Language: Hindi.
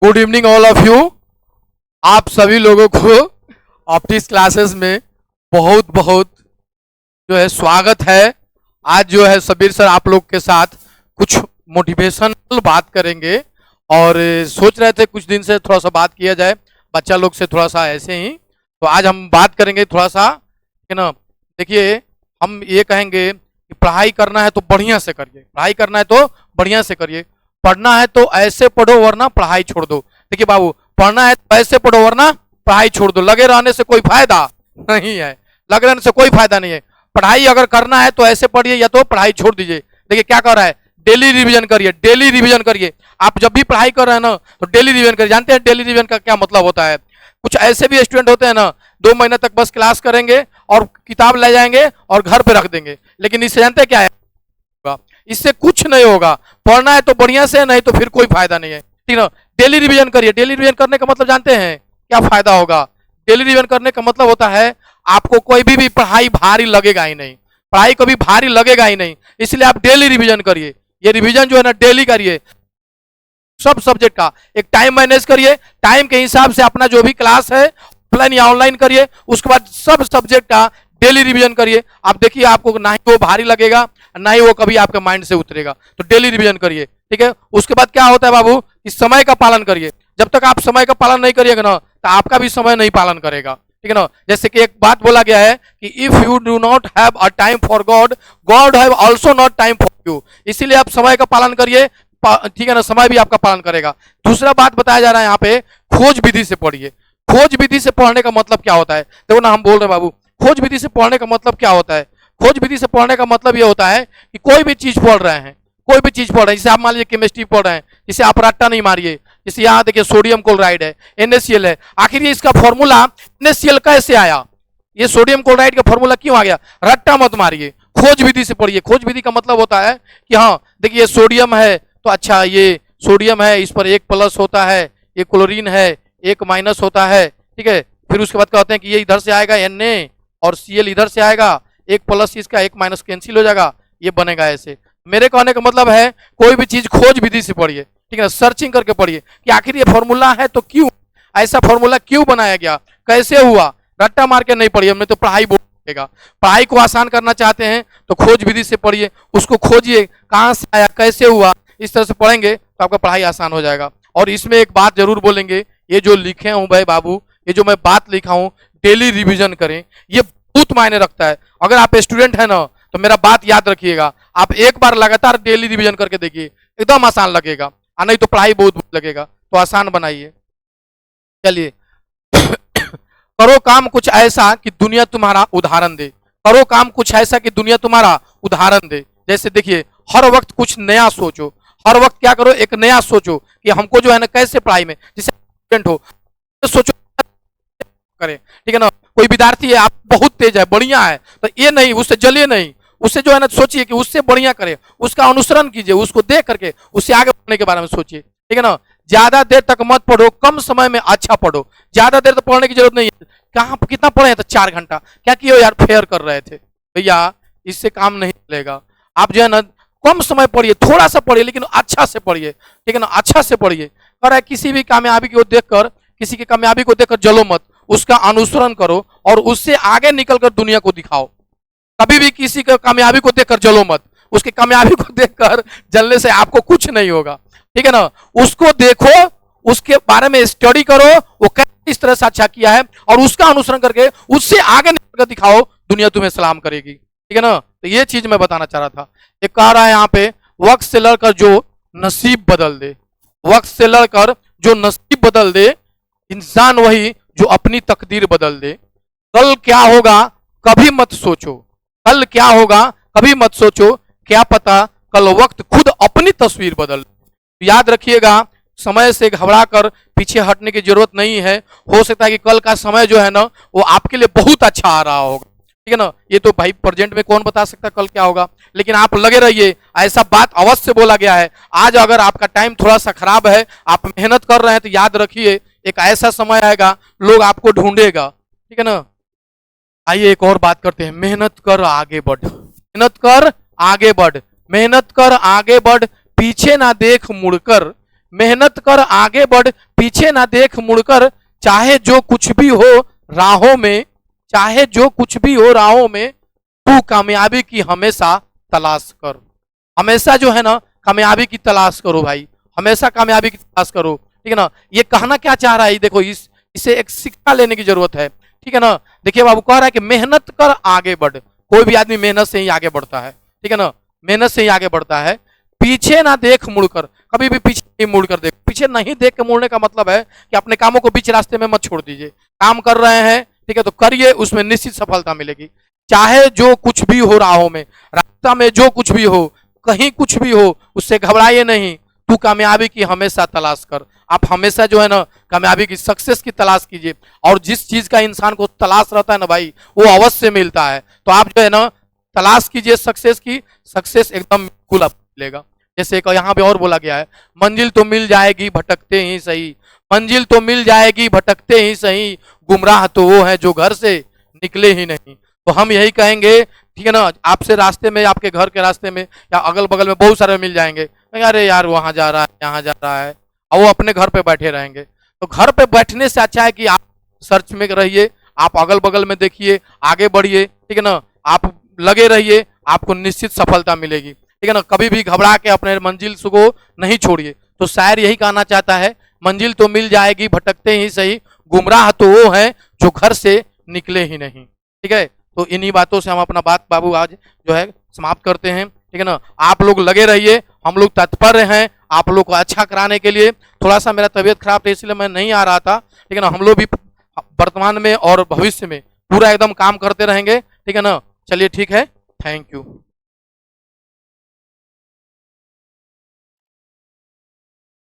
Good evening all of you. आप सभी लोगों को ऑप्टिक्स क्लासेस में बहुत बहुत जो है स्वागत है। आज जो है सबीर सर आप लोग के साथ कुछ मोटिवेशनल बात करेंगे और सोच रहे थे कुछ दिन से थोड़ा सा बात किया जाए बच्चा लोग से, थोड़ा सा ऐसे ही। तो आज हम बात करेंगे थोड़ा सा, है ना। देखिए, हम ये कहेंगे कि पढ़ाई करना है तो बढ़िया से करिए, पढ़ाई करना है तो बढ़िया से करिए, पढ़ना है तो ऐसे पढ़ो वरना पढ़ाई छोड़ दो। देखिए बाबू, पढ़ना है तो ऐसे पढ़ो वरना पढ़ाई छोड़ दो। लगे रहने से कोई फायदा नहीं है, लगे रहने से कोई फायदा नहीं है। पढ़ाई अगर करना है तो ऐसे पढ़िए या तो पढ़ाई छोड़ दीजिए। देखिए क्या कर रहा है, डेली रिवीजन करिए, डेली रिवीजन करिए। आप जब भी पढ़ाई कर रहे हैं ना तो डेली रिवीजन करिए। जानते हैं डेली रिवीजन का क्या मतलब होता है? कुछ ऐसे भी स्टूडेंट होते हैं ना, 2 महीने तक बस क्लास करेंगे और किताब ले जाएंगे और घर पे रख देंगे, लेकिन इससे जानते हैं क्या है? इससे कुछ नहीं होगा। पढ़ना है तो बढ़िया से, नहीं तो फिर कोई फायदा नहीं है, ठीक है। डेली रिवीजन करिए। डेली रिवीजन करने का मतलब जानते हैं क्या फायदा होगा? डेली रिवीजन करने का मतलब होता है आपको कोई भी पढ़ाई भारी लगेगा ही नहीं, पढ़ाई कभी भारी लगेगा ही नहीं। इसलिए आप डेली रिवीजन करिए। ये रिवीजन जो है ना डेली करिए, सब सब्जेक्ट का एक टाइम मैनेज करिए। टाइम के हिसाब से अपना जो भी क्लास है ऑफलाइन या ऑनलाइन करिए। उसके बाद सब सब्जेक्ट का डेली रिवीजन करिए। आप देखिए आपको ना ही वो भारी लगेगा, ना ही वो कभी आपके माइंड से उतरेगा। तो डेली रिवीजन करिए, ठीक है। उसके बाद क्या होता है बाबू, इस समय का पालन करिए। जब तक आप समय का पालन नहीं करिएगा ना तो आपका भी समय नहीं पालन करेगा, ठीक है ना। जैसे कि एक बात बोला गया है कि if you do not have a time for God, God have also not time for you. इसीलिए आप समय का पालन करिए, ठीक है ना, समय भी आपका पालन करेगा। दूसरा बात बताया जा रहा है यहाँ पे, खोज विधि से पढ़िए। खोज विधि से पढ़ने का मतलब क्या होता है? देखो ना, हम बोल रहे हैं बाबू, खोज विधि से पढ़ने का मतलब क्या होता है? खोज विधि से पढ़ने का मतलब ये होता है कि कोई भी चीज पढ़ रहे हैं, कोई भी चीज पढ़ रहे हैं, जैसे आप मान लीजिए केमिस्ट्री पढ़ रहे हैं, जिसे आप रट्टा नहीं मारिए। जैसे यहाँ देखिए सोडियम क्लोराइड है, NaCl है। आखिर ये इसका फॉर्मूला NaCl कैसे आया? ये सोडियम क्लोराइड का फॉर्मूला क्यों आ गया? रट्टा मत मारिए, खोज विधि से पढ़िए। खोज विधि का मतलब होता है कि हाँ देखिए सोडियम है तो अच्छा ये सोडियम है, इस पर 1+ होता है, ये क्लोरीन है 1- होता है, ठीक है। फिर उसके बाद कहते हैं कि ये इधर से आएगा Na और Cl इधर से आएगा, 1+ इसका 1- कैंसिल हो जाएगा, ये बनेगा ऐसे। मेरे कहने का मतलब है कोई भी चीज खोज विधि से पढ़िए, ठीक है, सर्चिंग करके पढ़िए कि आखिर ये फॉर्मूला है तो क्यों ऐसा फॉर्मूला क्यों बनाया गया, कैसे हुआ। रट्टा मार के नहीं पढ़िए, हमने तो पढ़ाई बोलेगा। पढ़ाई को आसान करना चाहते हैं तो खोज विधि से पढ़िए, उसको खोजिए कहाँ से आया कैसे हुआ। इस तरह से पढ़ेंगे तो आपका पढ़ाई आसान हो जाएगा। और इसमें एक बात जरूर बोलेंगे, ये जो लिखे हूं भाई बाबू, ये जो मैं बात लिखा हूं, डेली रिवीजन करें, ये बहुत मायने रखता है। अगर आप स्टूडेंट है ना तो मेरा बात याद रखिएगा, आप एक बार लगातार डेली रिवीजन करके देखिए, एकदम आसान लगेगा। और नहीं तो पढ़ाई बहुत लगेगा, तो आसान बनाइए। चलिए करो काम कुछ ऐसा कि दुनिया तुम्हारा उदाहरण दे। करो काम कुछ ऐसा कि दुनिया तुम्हारा उदाहरण दे। जैसे देखिए, हर वक्त कुछ नया सोचो, हर वक्त क्या करो, एक नया सोचो कि हमको जो है ना कैसे पढ़ाई में, जैसे स्टूडेंट हो सोचो करें, ठीक है ना। कोई विद्यार्थी है, आप बहुत तेज है, बढ़िया है, तो ये नहीं उससे जलिए नहीं, उससे जो है ना सोचिए कि उससे बढ़िया करे, उसका अनुसरण कीजिए, उसको देख करके उससे आगे बढ़ने के बारे में सोचिए, ठीक है ना। ज्यादा देर तक मत पढ़ो, कम समय में अच्छा पढ़ो। ज्यादा देर तक पढ़ने की जरूरत नहीं है। कहाँ कितना पढ़े हैं? तो 4 घंटा। क्या किए यार, फेयर कर रहे थे भैया, इससे काम नहीं चलेगा। आप जो है ना कम समय पढ़िए, थोड़ा सा पढ़िए, लेकिन अच्छा से पढ़िए, ठीक है ना, अच्छा से पढ़िए। और किसी भी कामयाबी को देखकर, किसी की कामयाबी को देखकर जलो मत, उसका अनुसरण करो और उससे आगे निकलकर दुनिया को दिखाओ। कभी भी किसी का कामयाबी को देखकर जलो मत, उसकी कामयाबी को देखकर जलने से आपको कुछ नहीं होगा, ठीक है ना। उसको देखो, उसके बारे में स्टडी करो, वो कैसे इस तरह से अच्छा किया है, और उसका अनुसरण करके उससे आगे निकलकर दिखाओ, दुनिया तुम्हें सलाम करेगी, ठीक है ना। तो ये चीज मैं बताना चाह रहा था। एक कह रहा है यहाँ पे, वक्त से लड़कर जो नसीब बदल दे, वक्त से लड़कर जो नसीब बदल दे, इंसान वही जो अपनी तकदीर बदल दे। कल क्या होगा कभी मत सोचो, कल क्या होगा कभी मत सोचो, क्या पता कल वक्त खुद अपनी तस्वीर बदल। याद रखिएगा, समय से घबरा कर पीछे हटने की जरूरत नहीं है। हो सकता है कि कल का समय जो है ना वो आपके लिए बहुत अच्छा आ रहा होगा, ठीक है ना। ये तो भाई प्रेजेंट में कौन बता सकता कल क्या होगा, लेकिन आप लगे रहिए। ऐसा बात अवश्य बोला गया है। आज अगर आपका टाइम थोड़ा सा खराब है, आप मेहनत कर रहे हैं, तो याद रखिए एक ऐसा समय आएगा लोग आपको ढूंढेगा, ठीक है ना। आइए एक और बात करते हैं, मेहनत कर आगे बढ़, मेहनत कर आगे बढ़, मेहनत कर आगे बढ़, पीछे ना देख मुड़कर, मेहनत कर आगे बढ़, पीछे ना देख मुड़कर, चाहे जो कुछ भी हो राहों में, चाहे जो कुछ भी हो राहों में, तू कामयाबी की हमेशा तलाश कर। हमेशा जो है ना कामयाबी की तलाश करो भाई, हमेशा कामयाबी की तलाश करो, ठीक है ना। ये कहना क्या चाह रहा है, देखो इसे एक शिक्षा लेने की जरूरत है, ठीक है ना। देखिए बाबू कह रहा है कि मेहनत कर आगे बढ़, कोई भी आदमी मेहनत से ही आगे बढ़ता है, ठीक है ना, मेहनत से ही आगे बढ़ता है। पीछे ना देख मुड़कर, कभी भी पीछे नहीं मुड़कर देख, पीछे नहीं देख के मुड़ने का मतलब है कि अपने कामों को बीच रास्ते में मत छोड़ दीजिए। काम कर रहे हैं, ठीक है, तो करिए, उसमें निश्चित सफलता मिलेगी। चाहे जो कुछ भी हो राहों में, रास्ता में जो कुछ भी हो, कहीं कुछ भी हो, उससे घबराइए नहीं, तू कामयाबी की हमेशा तलाश कर। आप हमेशा जो है ना कामयाबी की, सक्सेस की तलाश कीजिए, और जिस चीज का इंसान को तलाश रहता है ना भाई, वो अवश्य मिलता है। तो आप जो है ना तलाश कीजिए सक्सेस की, सक्सेस एकदम बिल्कुल आपको मिलेगा। जैसे यहाँ पे और बोला गया है, मंजिल तो मिल जाएगी भटकते ही सही, मंजिल तो मिल जाएगी भटकते ही सही, गुमराह तो वो है जो घर से निकले ही नहीं। तो हम यही कहेंगे, ठीक है ना, आपसे रास्ते में, आपके घर के रास्ते में या अगल बगल में बहुत सारे मिल जाएंगे, अरे यार वहां जा रहा है, यहाँ जा रहा है, और वो अपने घर पे बैठे रहेंगे। तो घर पे बैठने से अच्छा है कि आप सर्च में रहिए, आप अगल बगल में देखिए, आगे बढ़िए, ठीक है ना, आप लगे रहिए, आपको निश्चित सफलता मिलेगी, ठीक है ना। कभी भी घबरा के अपने मंजिल को नहीं छोड़िए। तो शायर यही कहना चाहता है, मंजिल तो मिल जाएगी भटकते ही सही, गुमराह तो वो है जो घर से निकले ही नहीं, ठीक है। तो इन्हीं बातों से हम अपना बात बाबू आज जो है समाप्त करते हैं, ठीक है ना। आप लोग लगे रहिए, हम लोग तत्पर हैं आप लोग को अच्छा कराने के लिए। थोड़ा सा मेरा तबीयत खराब था इसलिए मैं नहीं आ रहा था, ठीक है ना। हम लोग भी वर्तमान में और भविष्य में पूरा एकदम काम करते रहेंगे, ठीक है ना। चलिए ठीक है, थैंक यू।